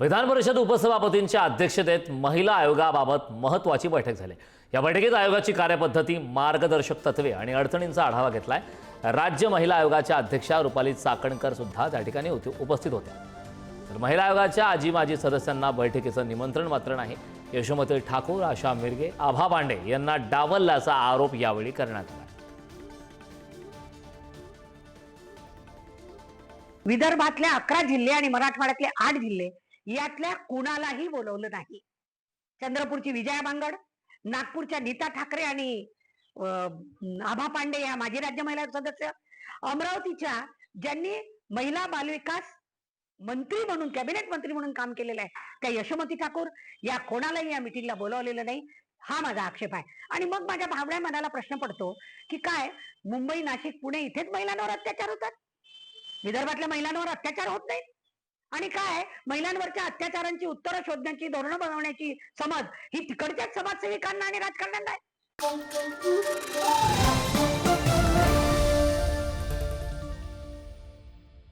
विधान परिषद उपसभापतींच्या अध्यक्षतेत महिला आयोगाबाबत महत्त्वाची बैठक झाली। या बैठकीत आयोगाची कार्यपद्धती, मार्गदर्शक तत्वे आणि अडचणींचा आढावा घेतलाय। राज्य महिला आयोगाच्या अध्यक्षा रुपाली चाकणकर सुद्धा त्या ठिकाणी उपस्थित होत्या। तर महिला आयोगाच्या आजी माजी सदस्यांना बैठकीचं निमंत्रण मात्र नाही। यशोमती ठाकूर, आशा मिरगे, आभा पांडे यांना डावलल्याचा आरोप यावेळी करण्यात आला। विदर्भातल्या 11 जिल्हे आणि मराठवाड्यातले 8 जिल्हे यातल्या कुणालाही बोलवलं नाही। चंद्रपूरची विजया बांगड, नागपूरच्या नीता ठाकरे आणि आभा पांडे या माजी राज्य महिला सदस्य, अमरावतीच्या ज्यांनी महिला बालविकास मंत्री म्हणून, कॅबिनेट मंत्री म्हणून काम केलेलं आहे, त्या यशोमती ठाकूर या कोणालाही या मिटिंगला बोलवलेलं नाही। हा माझा आक्षेप आहे। आणि मग माझ्या भावड्या मनाला प्रश्न पडतो की काय मुंबई, नाशिक, पुणे इथेच महिलांवर अत्याचार होतात? विदर्भातल्या महिलांवर अत्याचार होत नाही? आणि काय महिलांवरच्या अत्याचारांची उत्तरं शोधण्याची, धोरणं बनवण्याची समज ही तिकडच्याच समाजसेविकांना आणि राजकारण्यांना आहे?